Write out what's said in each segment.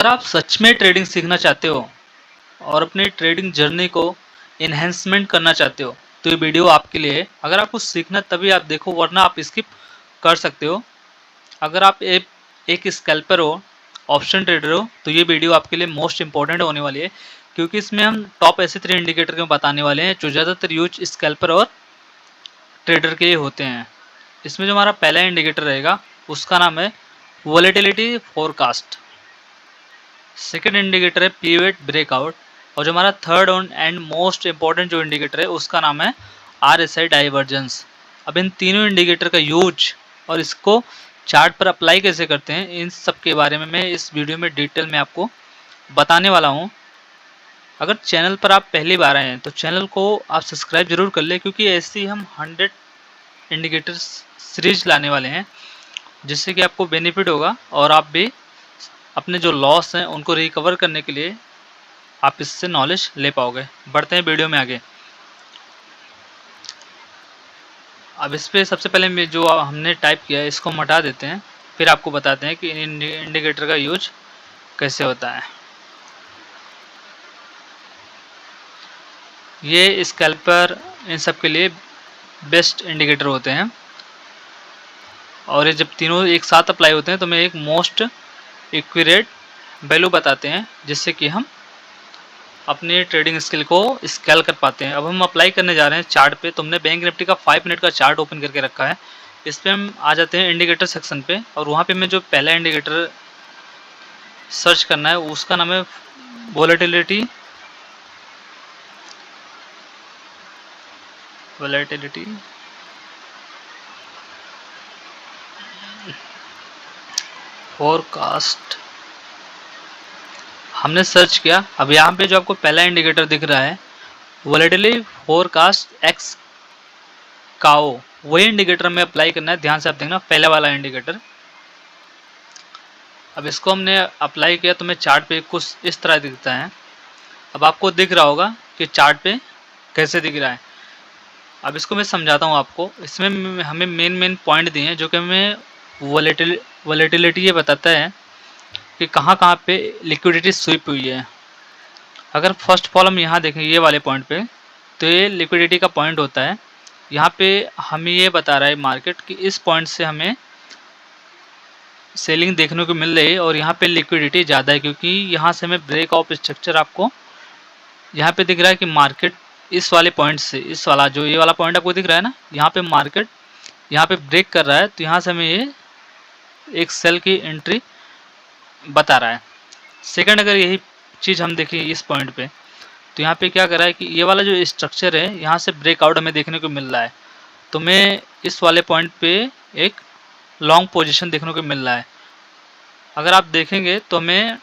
अगर आप सच में ट्रेडिंग सीखना चाहते हो और अपनी ट्रेडिंग जर्नी को इन्हेंसमेंट करना चाहते हो तो ये वीडियो आपके लिए है। अगर आपको सीखना तभी आप देखो, वरना आप स्किप कर सकते हो। अगर आप एक स्कैल्पर हो, ऑप्शन ट्रेडर हो, तो ये वीडियो आपके लिए मोस्ट इंपॉर्टेंट होने वाली है, क्योंकि इसमें हम टॉप ऐसे 3 इंडिकेटर के बताने वाले हैं जो ज़्यादातर यूज स्कैल्पर और ट्रेडर के होते हैं। इसमें जो हमारा पहला इंडिकेटर रहेगा उसका नाम है वोलेटिलिटी फोरकास्ट। सेकेंड इंडिकेटर है पीवेट ब्रेकआउट, और जो हमारा थर्ड एंड मोस्ट इंपॉर्टेंट जो इंडिकेटर है उसका नाम है आरएसआई डाइवर्जेंस। अब इन तीनों इंडिकेटर का यूज और इसको चार्ट पर अप्लाई कैसे करते हैं, इन सब के बारे में मैं इस वीडियो में डिटेल में आपको बताने वाला हूँ। अगर चैनल पर आप पहली बार आए हैं तो चैनल को आप सब्सक्राइब जरूर कर ले, क्योंकि ऐसी हम 100 इंडिकेटर सीरीज लाने वाले हैं जिससे कि आपको बेनिफिट होगा और आप भी अपने जो लॉस हैं उनको रिकवर करने के लिए आप इससे नॉलेज ले पाओगे। बढ़ते हैं वीडियो में आगे। अब इस पर सबसे पहले में जो हमने टाइप किया है इसको हम हटा देते हैं, फिर आपको बताते हैं कि इन इंडिकेटर का यूज कैसे होता है। ये स्कैल्पर इन सब के लिए बेस्ट इंडिकेटर होते हैं, और ये जब तीनों एक साथ अप्लाई होते हैं तो मैं एक मोस्ट एक्यूरेट वैल्यू बताते हैं जिससे कि हम अपने ट्रेडिंग स्किल को स्केल कर पाते हैं। अब हम अप्लाई करने जा रहे हैं चार्ट पे। तुमने बैंक निफ्टी का 5 मिनट का चार्ट ओपन करके रखा है। इस पर हम आ जाते हैं इंडिकेटर सेक्शन पे, और वहाँ पे मैं जो पहला इंडिकेटर सर्च करना है उसका नाम है वोलेटिलिटी फोरकास्ट हमने सर्च किया। अब यहाँ पे जो आपको पहला इंडिकेटर दिख रहा है वोलेटिलिटी फोरकास्ट एक्स काओ, वही इंडिकेटर में अप्लाई करना है। ध्यान से आप देखना, पहला वाला इंडिकेटर। अब इसको हमने अप्लाई किया तो मैं चार्ट पे कुछ इस तरह दिखता है। अब आपको दिख रहा होगा कि चार्ट पे कैसे दिख रहा है। अब इसको मैं समझाता हूँ आपको। इसमें हमें मेन पॉइंट दिए हैं जो कि हमें वोलेटिलिटी ये बताता है कि कहाँ कहाँ पे लिक्विडिटी स्वीप हुई है। अगर फर्स्ट ऑफ ऑल हम यहाँ देखें ये वाले पॉइंट पे, तो ये लिक्विडिटी का पॉइंट होता है। यहाँ पे हमें ये बता रहा है मार्केट कि इस पॉइंट से हमें सेलिंग देखने को मिल रही है और यहाँ पे लिक्विडिटी ज़्यादा है, क्योंकि यहाँ से हमें ब्रेक ऑफ स्ट्रक्चर आपको यहाँ पे दिख रहा है कि मार्केट इस वाले पॉइंट से, इस वाला जो ये वाला पॉइंट आपको दिख रहा है ना, यहाँ पे मार्केट यहाँ पे ब्रेक कर रहा है, तो यहाँ से हमें ये एक सेल की एंट्री बता रहा है। सेकंड, अगर यही चीज़ हम देखें इस पॉइंट पे, तो यहाँ पे क्या कर रहा है कि ये वाला जो स्ट्रक्चर है यहाँ से ब्रेकआउट हमें देखने को मिल रहा है, तो मैं इस वाले पॉइंट पे एक लॉन्ग पोजीशन देखने को मिल रहा है। अगर आप देखेंगे तो हमें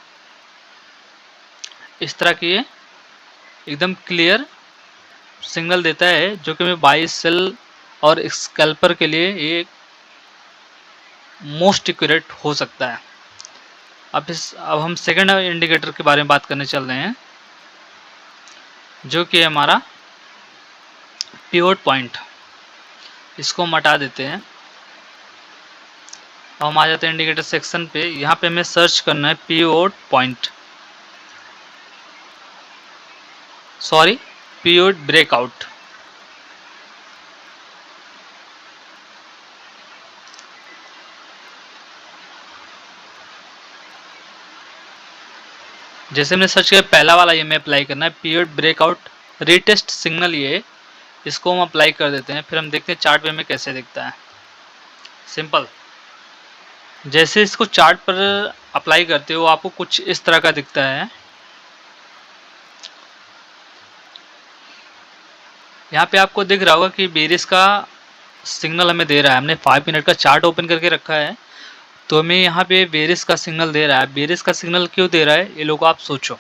इस तरह की एकदम क्लियर सिग्नल देता है जो कि मैं बाई सेल और स्कैल्पर के लिए ये मोस्ट एक्यूरेट हो सकता है। अब हम सेकंड इंडिकेटर के बारे में बात करने चल रहे हैं जो कि हमारा पिवट पॉइंट। इसको हम हटा देते हैं। अब हम आ जाते हैं इंडिकेटर सेक्शन पे। यहाँ पे हमें सर्च करना है pivot point, sorry pivot breakout. जैसे हमने सर्च किया पहला वाला, ये में अप्लाई करना है पिवट ब्रेकआउट रीटेस्ट सिग्नल, ये इसको हम अप्लाई कर देते हैं। फिर हम देखते हैं चार्ट पे में कैसे दिखता है। सिंपल, जैसे इसको चार्ट पर अप्लाई करते हो आपको कुछ इस तरह का दिखता है। यहाँ पे आपको दिख रहा होगा कि बेरिस का सिग्नल हमें दे रहा है। हमने 5 मिनट का चार्ट ओपन करके रखा है, तो हमें यहाँ पे बेरिस का सिग्नल दे रहा है। बेरिस का सिग्नल क्यों दे रहा है ये लोग आप सोचो।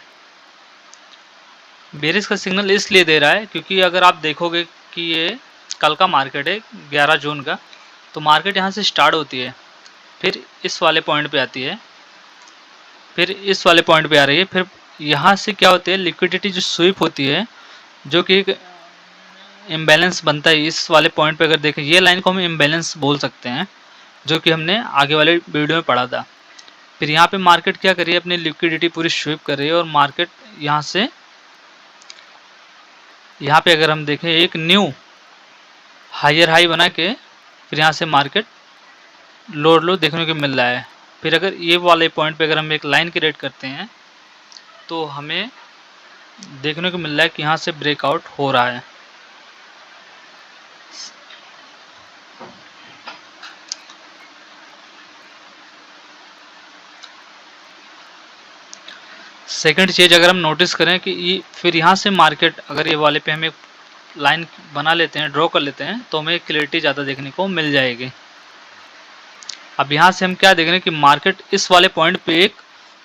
बेरिस का सिग्नल इसलिए दे रहा है क्योंकि अगर आप देखोगे कि ये कल का मार्केट है 11 जून का, तो मार्केट यहाँ से स्टार्ट होती है, फिर इस वाले पॉइंट पे आती है, फिर इस वाले पॉइंट पे आ रही है, फिर यहाँ से क्या होती है लिक्विडिटी जो स्वीप होती है, जो कि एक इम्बैलेंस बनता है इस वाले पॉइंट पे। अगर देखें ये लाइन को हम इम्बैलेंस बोल सकते हैं, जो कि हमने आगे वाले वीडियो में पढ़ा था। फिर यहाँ पे मार्केट क्या कर रही है, अपनी लिक्विडिटी पूरी स्वीप कर रही है और मार्केट यहाँ से यहाँ पे अगर हम देखें एक न्यू हायर हाई बना के फिर यहाँ से मार्केट लोअर लो देखने को मिल रहा है। फिर अगर ये वाले पॉइंट पे अगर हम एक लाइन क्रिएट करते हैं तो हमें देखने को मिल रहा है कि यहाँ से ब्रेकआउट हो रहा है। सेकंड चीज़ अगर हम नोटिस करें कि ये फिर यहाँ से मार्केट अगर ये वाले पे हम एक लाइन बना लेते हैं, ड्रॉ कर लेते हैं, तो हमें क्लैरिटी ज़्यादा देखने को मिल जाएगी। अब यहाँ से हम क्या देख रहे हैं कि मार्केट इस वाले पॉइंट पे एक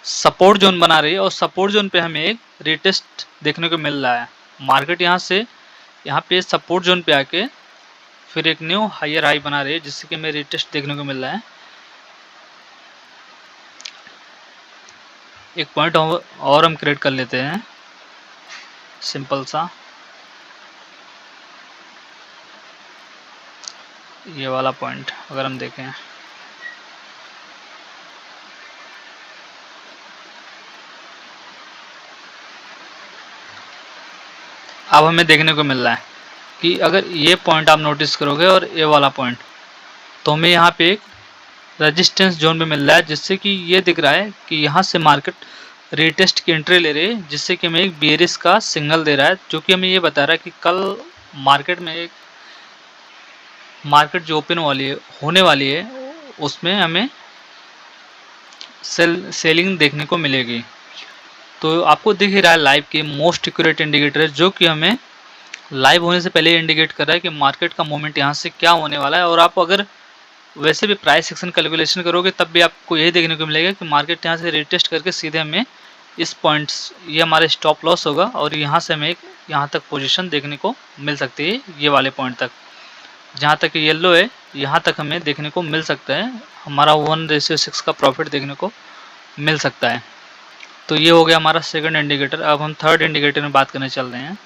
सपोर्ट जोन बना रही है और सपोर्ट जोन पे हमें एक रिटेस्ट देखने को मिल रहा है। मार्केट यहाँ से यहाँ पे सपोर्ट जोन पे आके फिर एक न्यू हायर हाई बना रही है जिससे कि हमें रिटेस्ट देखने को मिल रहा है। एक पॉइंट और हम क्रिएट कर लेते हैं सिंपल सा, ये वाला पॉइंट अगर हम देखें अब हमें देखने को मिल रहा है कि अगर ये पॉइंट आप नोटिस करोगे और ये वाला पॉइंट तो हमें यहाँ पे एक रेजिस्टेंस जोन में मिल रहा है जिससे कि ये दिख रहा है कि यहाँ से मार्केट रीटेस्ट की एंट्री ले रही है जिससे कि हमें एक बेरिश का सिग्नल दे रहा है जो कि हमें ये बता रहा है कि कल मार्केट में एक मार्केट जो ओपन होने वाली है उसमें हमें सेलिंग देखने को मिलेगी। तो आपको दिख ही रहा है लाइव की मोस्ट एक्यूरेट इंडिकेटर है जो कि हमें लाइव होने से पहले इंडिकेट कर रहा है कि मार्केट का मूवमेंट यहाँ से क्या होने वाला है। और आप अगर वैसे भी प्राइस एक्शन कैलकुलेशन करोगे तब भी आपको यही देखने को मिलेगा कि मार्केट यहाँ से रिटेस्ट करके सीधे हमें इस पॉइंट्स ये हमारे स्टॉप लॉस होगा और यहाँ से हमें यहाँ तक पोजीशन देखने को मिल सकती है। ये वाले पॉइंट तक जहाँ तक येलो है यहाँ तक हमें देखने को मिल सकता है, हमारा 1:6 का प्रॉफिट देखने को मिल सकता है। तो ये हो गया हमारा सेकंड इंडिकेटर। अब हम थर्ड इंडिकेटर में बात करने चल रहे हैं।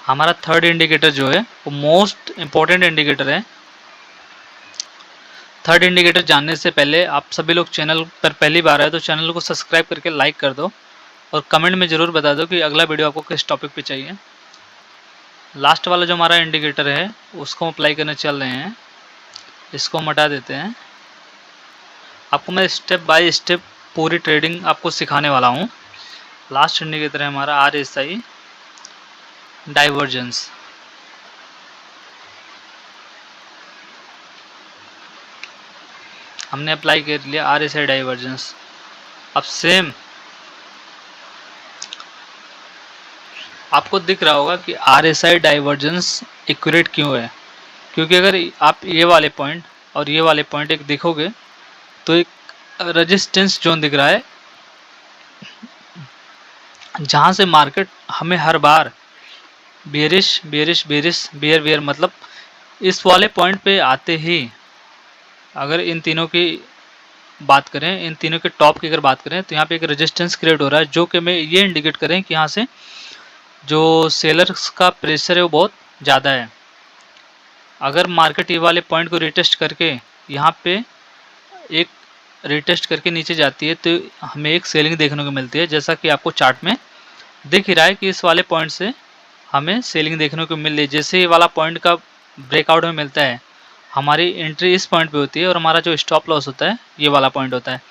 हमारा थर्ड इंडिकेटर जो है वो मोस्ट इम्पोर्टेंट इंडिकेटर है। थर्ड इंडिकेटर जानने से पहले आप सभी लोग चैनल पर पहली बार आए तो चैनल को सब्सक्राइब करके लाइक कर दो और कमेंट में ज़रूर बता दो कि अगला वीडियो आपको किस टॉपिक पे चाहिए। लास्ट वाला जो हमारा इंडिकेटर है उसको अप्लाई करने चल रहे हैं, इसको हम हटा देते हैं। आपको मैं स्टेप बाय स्टेप पूरी ट्रेडिंग आपको सिखाने वाला हूँ। लास्ट इंडिकेटर है हमारा RSI डाइवर्जेंस। हमने अप्लाई कर लिया RSI डाइवर्जेंस। अब सेम आपको दिख रहा होगा कि RSI डाइवर्जेंस एक्यूरेट क्यों है, क्योंकि अगर आप ये वाले पॉइंट और ये वाले पॉइंट एक देखोगे तो एक रेजिस्टेंस जोन दिख रहा है जहाँ से मार्केट हमें हर बार bearish bearish bearish bear bear मतलब इस वाले पॉइंट पे आते ही अगर इन तीनों की बात करें, इन तीनों के टॉप की अगर बात करें तो यहाँ पे एक रेजिस्टेंस क्रिएट हो रहा है जो कि हमें ये इंडिकेट करें कि यहाँ से जो सेलर्स का प्रेशर है वो बहुत ज़्यादा है। अगर मार्केट ये वाले पॉइंट को रिटेस्ट करके यहाँ पे एक रिटेस्ट करके नीचे जाती है तो हमें एक सेलिंग देखने को मिलती है, जैसा कि आपको चार्ट में दिख ही रहा है कि इस वाले पॉइंट से हमें सेलिंग देखने को मिल रही है। जैसे ये वाला पॉइंट का ब्रेकआउट में मिलता है हमारी एंट्री इस पॉइंट पे होती है और हमारा जो स्टॉप लॉस होता है ये वाला पॉइंट होता है,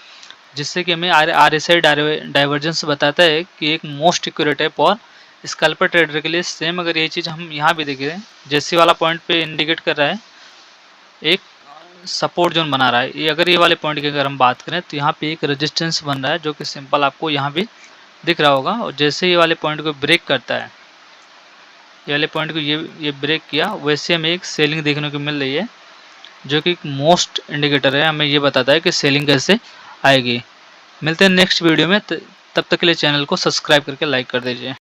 जिससे कि हमें RSI डाइवर्जेंस बताता है कि एक मोस्ट एक्यूरेट है फॉर स्कैल्पर ट्रेडर के लिए। सेम अगर ये चीज़ हम यहाँ भी देखें, जैसे वाला पॉइंट पे इंडिकेट कर रहा है एक सपोर्ट जोन बना रहा है, ये अगर ये वाले पॉइंट की अगर हम बात करें तो यहाँ पे एक रेजिस्टेंस बन रहा है जो कि सिंपल आपको यहाँ भी दिख रहा होगा। और जैसे ये वाले पॉइंट को ब्रेक करता है, ये वाले पॉइंट को ये ब्रेक किया, वैसे हमें एक सेलिंग देखने को मिल रही है जो कि एक मोस्ट इंडिकेटर है, हमें ये बताता है कि सेलिंग कैसे आएगी। मिलते हैं नेक्स्ट वीडियो में, तब तक के लिए चैनल को सब्सक्राइब करके लाइक कर दीजिए।